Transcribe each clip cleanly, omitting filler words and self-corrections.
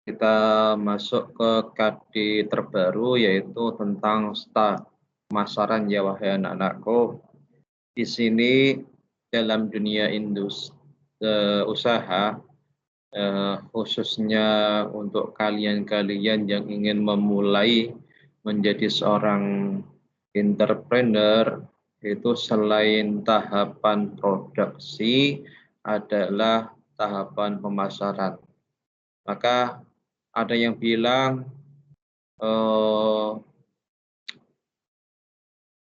Kita masuk ke KD terbaru yaitu tentang pemasaran ya wahai anak-anakku. Di sini dalam dunia usaha khususnya untuk kalian-kalian yang ingin memulai menjadi seorang entrepreneur, itu selain tahapan produksi adalah tahapan pemasaran. Maka ada yang bilang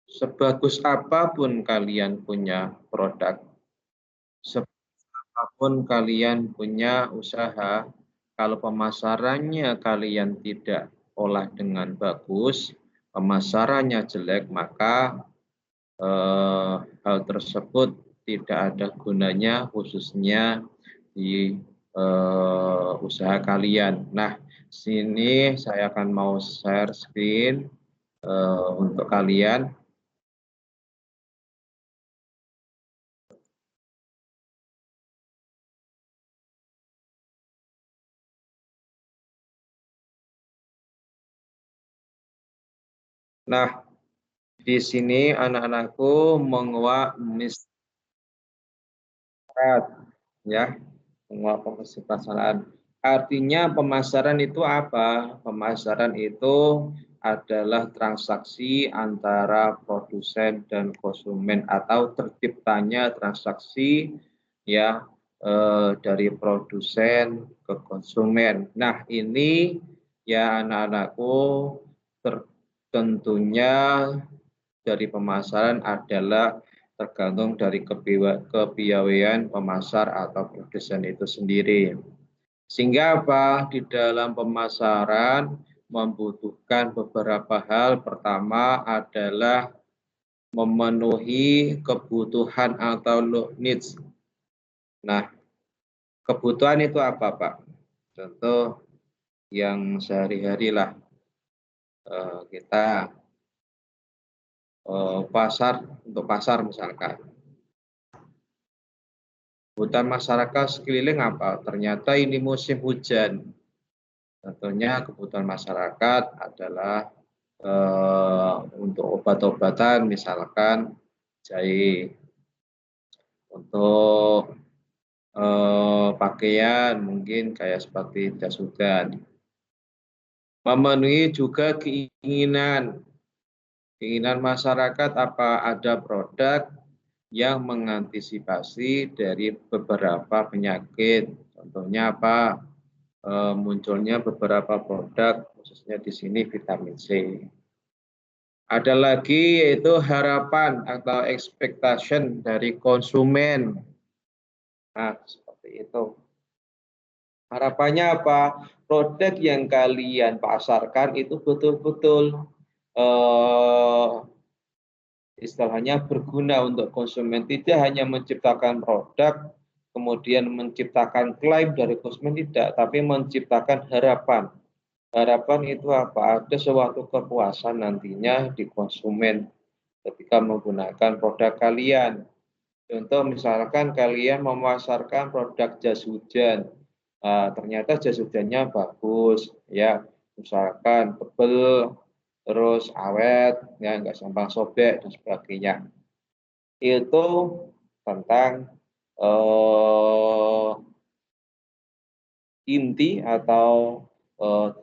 sebagus apapun kalian punya produk, sebagus apapun kalian punya usaha, kalau pemasarannya kalian tidak olah dengan bagus, pemasarannya jelek, maka hal tersebut tidak ada gunanya, khususnya di usaha kalian. Nah, sini saya akan mau share screen untuk kalian. Nah, di sini anak-anakku menguak ya, menguak pemasaran. Artinya pemasaran itu apa? Pemasaran itu adalah transaksi antara produsen dan konsumen atau terciptanya transaksi ya dari produsen ke konsumen. Nah, ini ya anak-anakku tentunya dari pemasaran adalah tergantung dari kepiawaian pemasar atau produsen itu sendiri. Sehingga apa? Di dalam pemasaran membutuhkan beberapa hal. Pertama adalah memenuhi kebutuhan atau needs. Nah, kebutuhan itu apa, Pak? Contoh yang sehari-hari lah kita untuk pasar misalkan. Kebutuhan masyarakat sekeliling apa? Ternyata ini musim hujan. Tentunya kebutuhan masyarakat adalah untuk obat-obatan, misalkan jahe. Untuk pakaian mungkin kayak seperti jas hujan. Memenuhi juga keinginan masyarakat, apa ada produk yang mengantisipasi dari beberapa penyakit. Contohnya apa? Munculnya beberapa produk, khususnya di sini vitamin C. Ada lagi yaitu harapan atau expectation dari konsumen. Nah, seperti itu. Harapannya apa? Produk yang kalian pasarkan itu betul-betul istilahnya berguna untuk konsumen, tidak hanya menciptakan produk kemudian menciptakan klaim dari konsumen, tidak, tapi menciptakan harapan. Harapan itu apa? Ada suatu kepuasan nantinya di konsumen ketika menggunakan produk kalian. Contoh misalkan kalian memasarkan produk jas hujan, ternyata jas hujannya bagus, ya, misalkan tebel, terus awet, ya nggak gampang sobek dan sebagainya. Itu tentang inti atau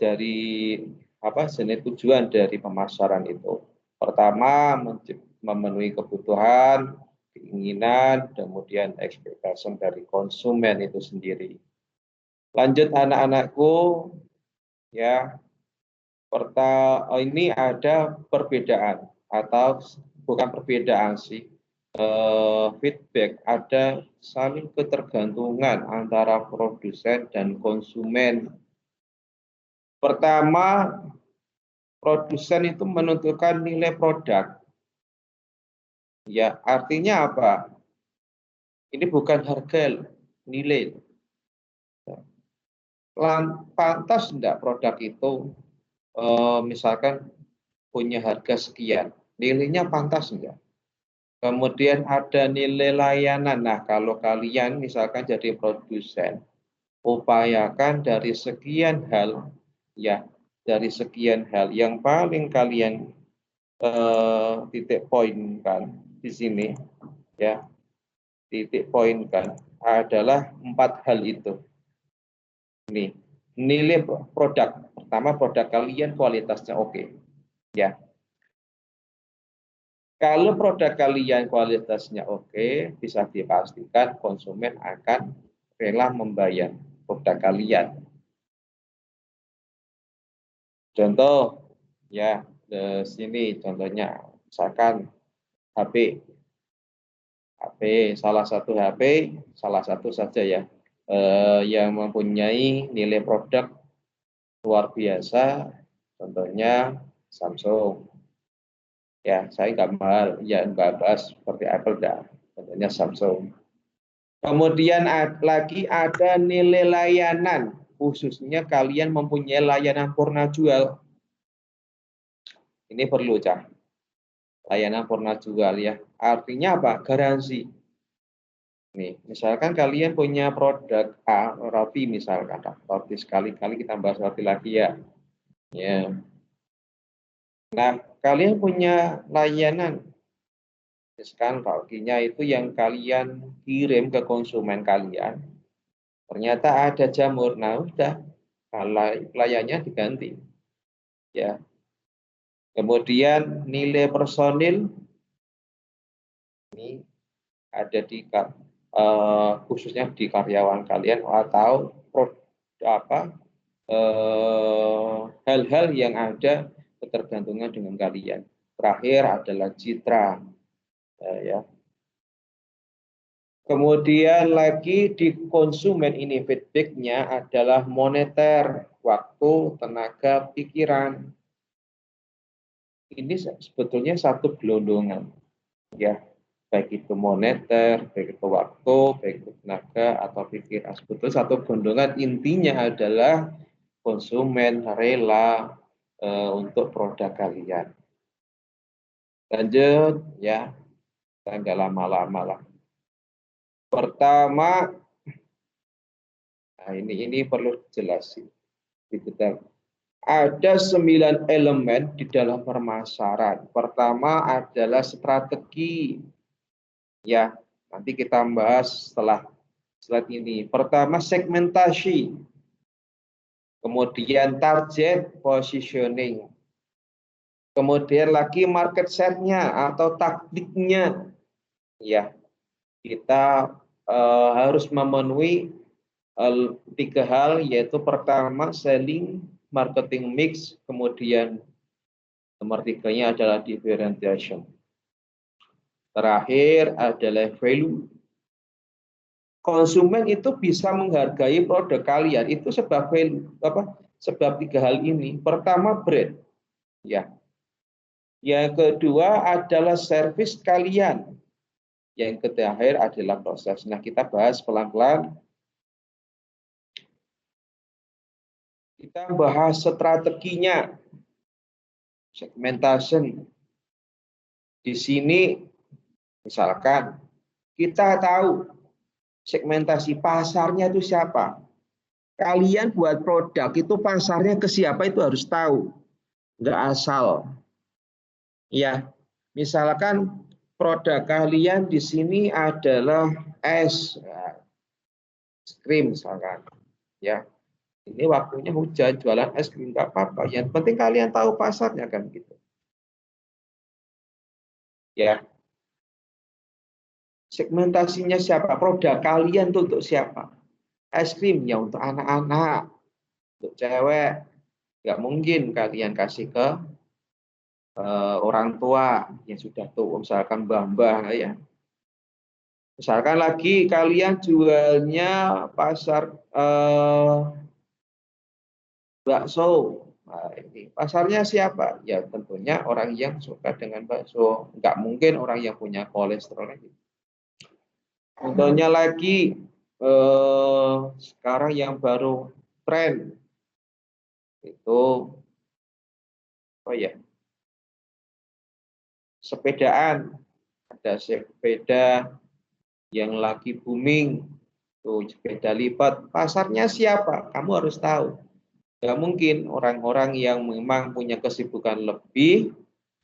dari apa jenis tujuan dari pemasaran itu. Pertama, memenuhi kebutuhan, keinginan, kemudian ekspektasi dari konsumen itu sendiri. Lanjut anak-anakku, ya. Ini ada perbedaan atau bukan perbedaan sih, feedback, ada saling ketergantungan antara produsen dan konsumen. Pertama, produsen itu menentukan nilai produk. Ya, artinya apa? Ini bukan harga, nilai. Pantas enggak produk itu misalkan punya harga sekian, nilainya pantas enggak? Kemudian ada nilai layanan. Nah, kalau kalian misalkan jadi produsen, upayakan dari sekian hal, ya, dari sekian hal yang paling kalian titik poinkan di sini, ya, titik poinkan adalah 4 hal itu. Ini nilai produk. Pertama, produk kalian kualitasnya oke, ya. Kalau produk kalian kualitasnya oke, bisa dipastikan konsumen akan rela membayar produk kalian. Contoh, ya, di sini contohnya, misalkan HP, salah satu HP, salah satu saja ya, yang mempunyai nilai produk luar biasa, contohnya Samsung. Ya, saya nggak bahas seperti Apple dah, contohnya Samsung. Kemudian lagi ada nilai layanan, khususnya kalian mempunyai layanan purna jual. Ini perlu, Cah. Layanan purna jual, ya. Artinya apa? Garansi. Nih, misalkan kalian punya produk A, roti misalkan, roti sekali-kali kita bahas roti lagi ya. Ya. Nah, kalian punya layanan, misalkan rotinya itu yang kalian kirim ke konsumen kalian, ternyata ada jamur, nah udah, layannya diganti, ya. Kemudian nilai personil ini ada di khususnya di karyawan kalian atau hal-hal yang ada ketergantungan dengan kalian. Terakhir adalah citra, ya. Kemudian lagi di konsumen ini feedbacknya adalah moneter, waktu, tenaga, pikiran. Ini sebetulnya satu gelondongan, ya, baik itu moneter, baik itu waktu, baik itu tenaga atau pikiran. Sebetulnya satu gelondongan, intinya adalah konsumen rela untuk produk kalian. Lanjut, ya, kita nggak lama-lama lah. Pertama, nah ini perlu dijelasin. Ada 9 elemen di dalam pemasaran. Pertama adalah strategi. Ya, nanti kita bahas setelah slide ini. Pertama segmentasi. Kemudian target positioning. Kemudian lagi market share-nya atau taktiknya. Ya, kita harus memenuhi 3 hal, yaitu pertama selling, marketing mix, kemudian nomor 3-nya adalah differentiation. Terakhir adalah value. Konsumen itu bisa menghargai produk kalian itu sebab value, sebab 3 hal ini. Pertama brand, ya. Yang kedua adalah service kalian. Yang terakhir adalah proses. Nah, kita bahas pelan-pelan. Kita bahas strateginya. Segmentation. Di sini misalkan kita tahu segmentasi pasarnya itu siapa. Kalian buat produk itu pasarnya ke siapa itu harus tahu. Nggak asal. Ya, misalkan produk kalian di sini adalah es krim misalkan. Ya, ini waktunya hujan, jualan es krim nggak apa-apa. Yang penting kalian tahu pasarnya kan gitu. Ya, segmentasinya siapa? Produk kalian tuh untuk siapa? Es krim ya untuk anak-anak, untuk cewek. Nggak mungkin kalian kasih ke orang tua yang sudah tua, misalkan mbah-mbah ya. Misalkan lagi kalian jualnya pasar bakso. Nah, ini pasarnya siapa? Ya tentunya orang yang suka dengan bakso. Nggak mungkin orang yang punya kolesterol. Contohnya lagi sekarang yang baru tren itu sepedaan. Ada sepeda yang lagi booming, Tuh, sepeda lipat, pasarnya siapa? Kamu harus tahu. Nggak mungkin orang-orang yang memang punya kesibukan lebih,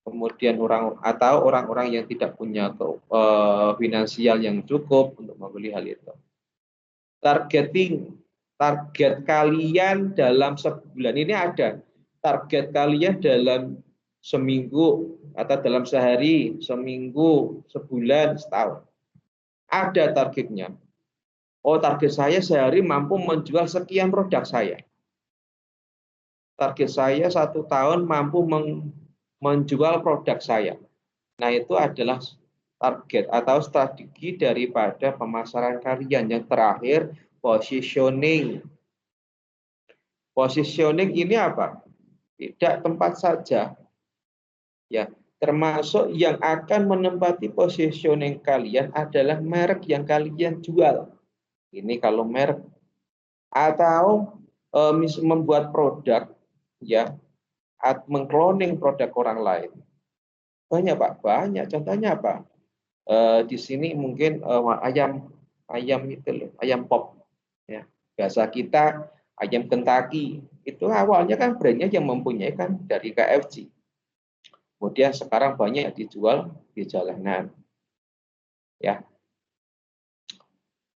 kemudian orang-orang yang tidak punya finansial yang cukup untuk membeli hal itu. Target kalian dalam sebulan ini ada. Target kalian dalam seminggu atau dalam sehari, seminggu, sebulan, setahun. Ada targetnya. Oh, target saya sehari mampu menjual sekian produk saya. Target saya 1 tahun mampu menjual produk saya. Nah, itu adalah target atau strategi daripada pemasaran kalian. Yang terakhir, positioning. Positioning ini apa? Tidak tempat saja. Ya, termasuk yang akan menempati positioning kalian adalah merek yang kalian jual. Ini kalau merek atau membuat produk, ya, mengcloning produk orang lain. Banyak Pak, banyak. Contohnya apa? Di sini mungkin ayam itu loh, ayam pop. Ya, bahasa kita ayam Kentucky. Itu awalnya kan brandnya yang mempunyai kan dari KFC. Kemudian sekarang banyak dijual di jalanan. Ya,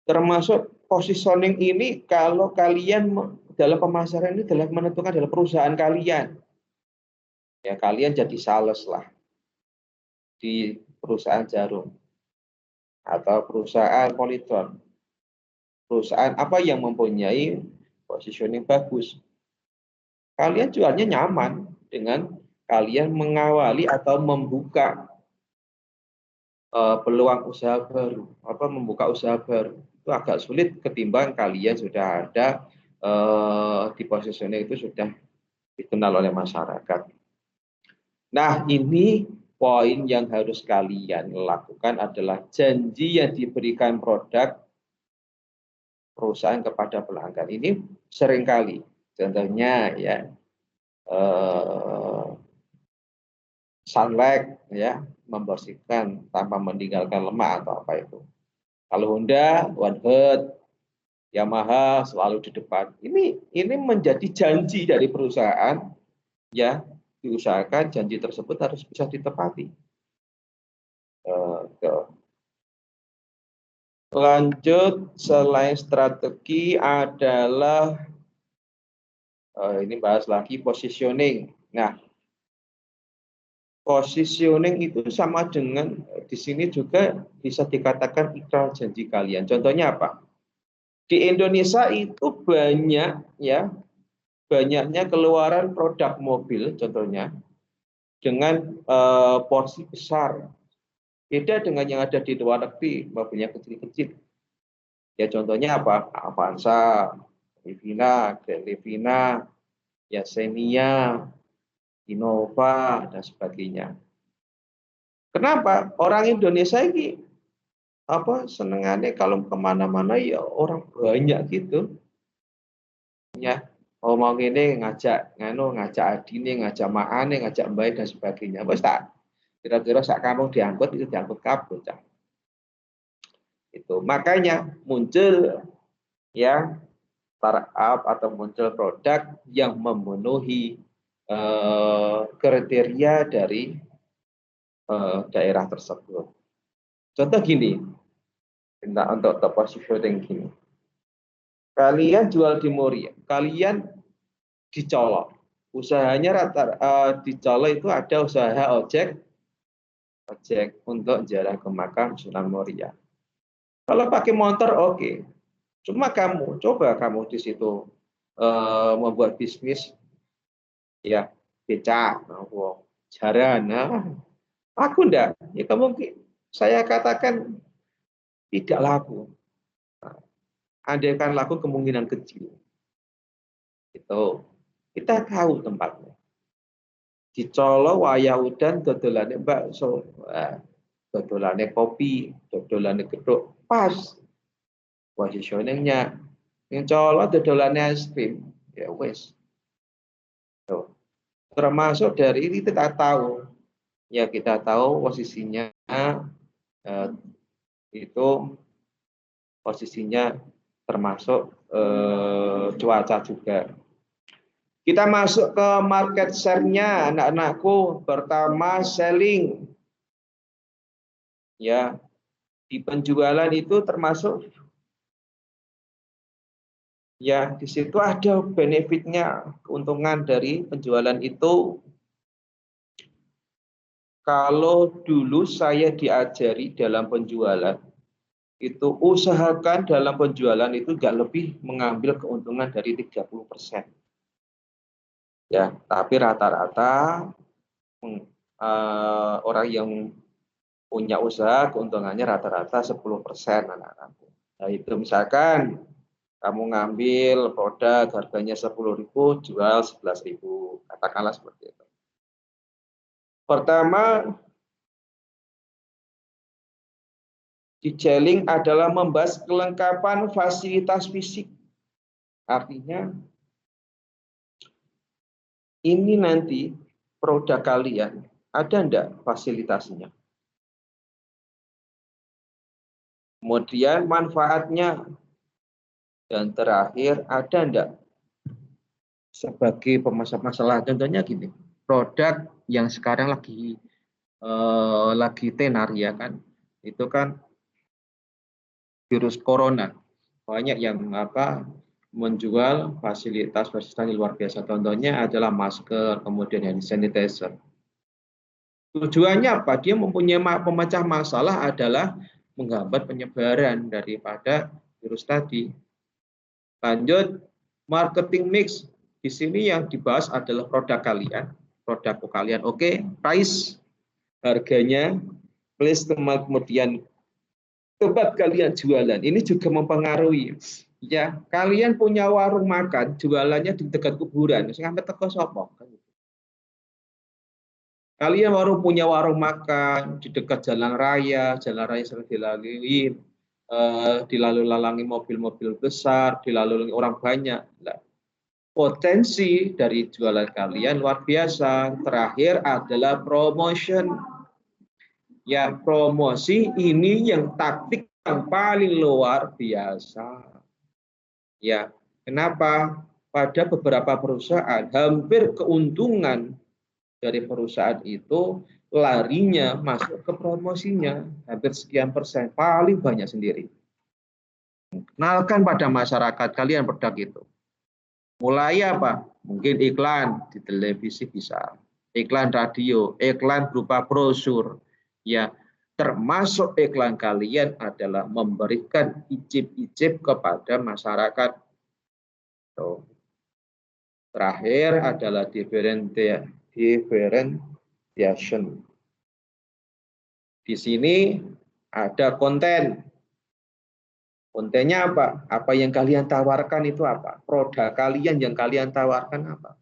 termasuk positioning ini kalau kalian dalam pemasaran ini adalah menentukan dalam perusahaan kalian. Ya, kalian jadi sales lah di perusahaan jarum atau perusahaan Politron. Perusahaan apa yang mempunyai positioning bagus. Kalian jualnya nyaman dengan kalian mengawali atau membuka peluang usaha baru, membuka usaha baru. Itu agak sulit ketimbang kalian sudah ada di positioning itu sudah dikenal oleh masyarakat. Nah, ini poin yang harus kalian lakukan adalah janji yang diberikan produk perusahaan kepada pelanggan. Ini seringkali, contohnya ya, Sunlight ya, membersihkan tanpa meninggalkan lemak atau apa itu. Kalau Honda, One Heart, Yamaha selalu di depan. Ini menjadi janji dari perusahaan, ya, diusahakan janji tersebut harus bisa ditepati. Lanjut, selain strategi adalah ini bahas lagi positioning. Nah, positioning itu sama dengan di sini juga bisa dikatakan ikrar janji kalian. Contohnya apa? Di Indonesia itu banyak ya, banyaknya keluaran produk mobil contohnya dengan porsi besar. Beda dengan yang ada di luar negeri, mobilnya kecil-kecil. Ya contohnya apa? Avanza, Livina, Grand Livina, ya Xenia, Innova dan sebagainya. Kenapa? Orang Indonesia ini senengannya kalau kemana-mana ya orang banyak gitu. Ya, mau gini ngajak adine, ngajak maane, ngajak mbak dan sebagainya. Wes tak kira-kira sak kamu diangkut itu diangkut kabut. Itu makanya muncul ya startup atau muncul produk yang memenuhi kriteria dari daerah tersebut. Contoh gini, untuk positioning gini. Kalian jual di Muria, kalian dicolok. Usahanya dicolok itu ada usaha ojek untuk jalan ke makam Sunan Muria. Kalau pakai motor oke. Cuma coba kamu di situ membuat bisnis ya becak, jaran. Nah, aku enggak. Ya mungkin saya katakan tidak laku. Andaikan laku kemungkinan kecil. Itu kita tahu tempatnya. Di Colo wayah udan dodolane bakso, dodolane kopi, dodolane geduk, pas positioningnya. Yang Colo dodolane es krim, ya wes. Termasuk dari ini kita tahu, ya kita tahu posisinya itu posisinya termasuk cuaca juga. Kita masuk ke market share-nya, anak-anakku. Pertama, selling. Ya, di penjualan itu termasuk ya di situ ada benefitnya, keuntungan dari penjualan itu. Kalau dulu saya diajari dalam penjualan, itu usahakan dalam penjualan itu nggak lebih mengambil keuntungan dari 30%. Ya, tapi rata-rata orang yang punya usaha keuntungannya rata-rata 10%, anak-anakku. Nah, itu misalkan kamu ngambil produk harganya 10.000, jual 11.000, katakanlah seperti itu. Pertama, detailing adalah membahas kelengkapan fasilitas fisik. Artinya, ini nanti produk kalian ada enggak fasilitasnya? Kemudian manfaatnya. Dan terakhir, ada enggak sebagai masalah? Contohnya gini, produk yang sekarang lagi tenar ya kan, itu kan virus corona. Banyak yang menjual fasilitas yang luar biasa. Contohnya adalah masker, kemudian hand sanitizer. Tujuannya apa? Dia mempunyai pemecah masalah adalah menghambat penyebaran daripada virus tadi. Lanjut, marketing mix. Di sini yang dibahas adalah produk kalian. Produk kalian, oke, price, harganya, place, kemudian tempat kalian jualan. Ini juga mempengaruhi. Ya, kalian punya warung makan, jualannya di dekat kuburan. Sampai teko sapa? Kalian punya warung makan di dekat jalan raya sering dilalui, dilalu-lalangi mobil-mobil besar, dilalui orang banyak. Nah, potensi dari jualan kalian luar biasa. Terakhir adalah promotion. Ya, promosi ini yang taktik yang paling luar biasa. Ya, kenapa? Pada beberapa perusahaan hampir keuntungan dari perusahaan itu larinya masuk ke promosinya, hampir sekian persen, paling banyak sendiri. Kenalkan pada masyarakat kalian produk itu. Mulai apa? Mungkin iklan di televisi bisa, iklan radio, iklan berupa brosur, ya. Termasuk iklan kalian adalah memberikan icip-icip kepada masyarakat. Terakhir adalah differentiation. Di sini ada konten. Kontennya apa? Apa yang kalian tawarkan itu apa? Produk kalian yang kalian tawarkan apa?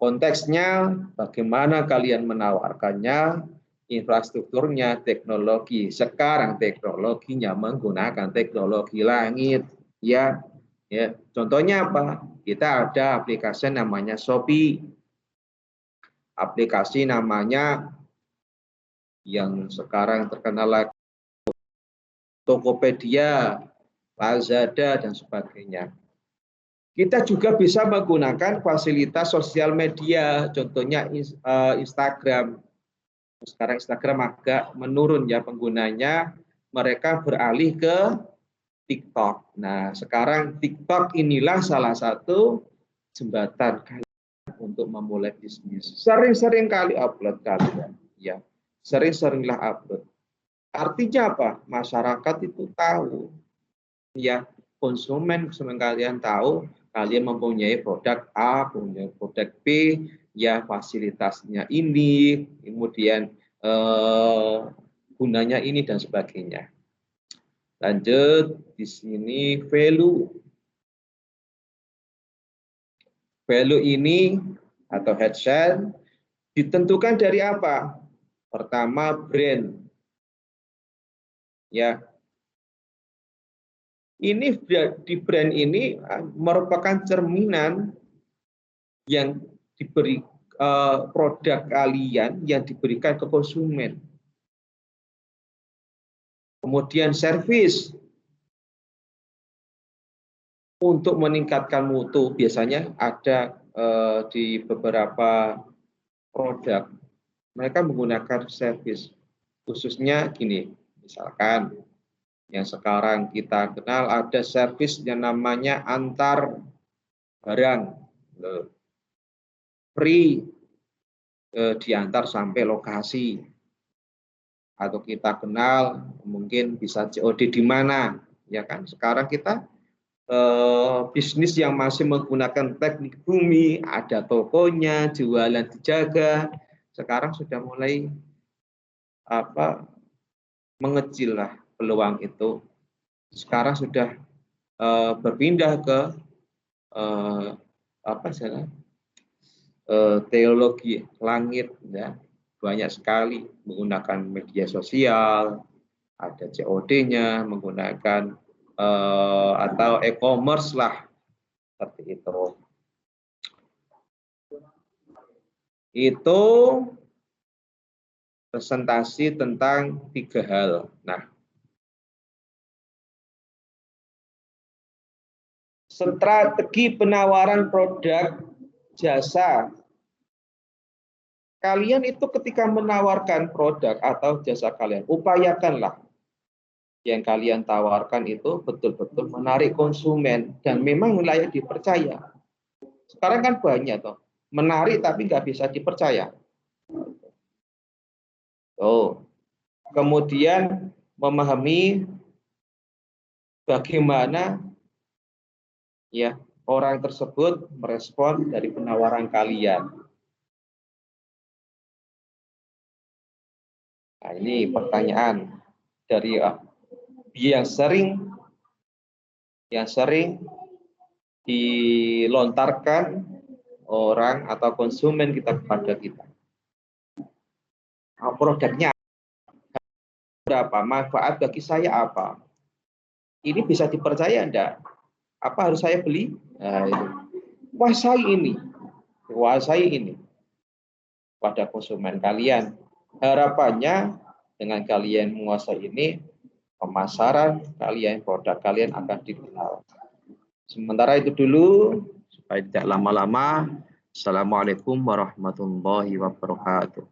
Konteksnya bagaimana kalian menawarkannya, infrastrukturnya, teknologi. Sekarang teknologinya menggunakan teknologi langit, ya. Ya, contohnya apa? Kita ada aplikasi namanya Shopee. Aplikasi namanya yang sekarang terkenal lagi Tokopedia, Lazada, dan sebagainya. Kita juga bisa menggunakan fasilitas sosial media, contohnya Instagram. Sekarang Instagram agak menurun ya penggunanya, mereka beralih ke TikTok. Nah, sekarang TikTok inilah salah satu jembatan kalian untuk memulai bisnis. Sering-sering kali upload kalian, ya. Sering-seringlah upload. Artinya apa? Masyarakat itu tahu, ya, konsumen kalian tahu kalian mempunyai produk A, punya produk B, ya fasilitasnya ini, kemudian gunanya ini dan sebagainya. Lanjut di sini value. Value ini atau headset ditentukan dari apa? Pertama brand. Ya. Ini di brand ini merupakan cerminan yang diberi produk kalian yang diberikan ke konsumen. Kemudian service. untuk meningkatkan mutu biasanya ada di beberapa produk mereka menggunakan servis khususnya gini, misalkan yang sekarang kita kenal ada servis yang namanya antar barang free diantar sampai lokasi, atau kita kenal mungkin bisa COD di mana, ya kan? Sekarang kita bisnis yang masih menggunakan teknik bumi, ada tokonya, jualan dijaga, sekarang sudah mulai mengecil lah peluang itu. Sekarang sudah berpindah ke teologi langit, ya, banyak sekali menggunakan media sosial, ada COD-nya, menggunakan atau e-commerce lah, seperti itu. Itu presentasi tentang 3 hal. Nah, strategi penawaran produk jasa. Kalian itu ketika menawarkan produk atau jasa kalian, upayakanlah yang kalian tawarkan itu betul-betul menarik konsumen dan memang layak dipercaya. Sekarang kan banyak toh, menarik tapi nggak bisa dipercaya. Kemudian memahami bagaimana ya orang tersebut merespon dari penawaran kalian. Nah, ini pertanyaan dari yang sering dilontarkan orang atau konsumen kita kepada kita. Produknya berapa? Manfaat bagi saya apa? Ini bisa dipercaya enggak? Apa harus saya beli? Nah, itu. Kuasai ini pada konsumen kalian. Harapannya dengan kalian menguasai ini, pemasaran kalian, produk kalian akan dikenal. Sementara itu dulu, supaya tidak lama-lama. Assalamualaikum warahmatullahi wabarakatuh.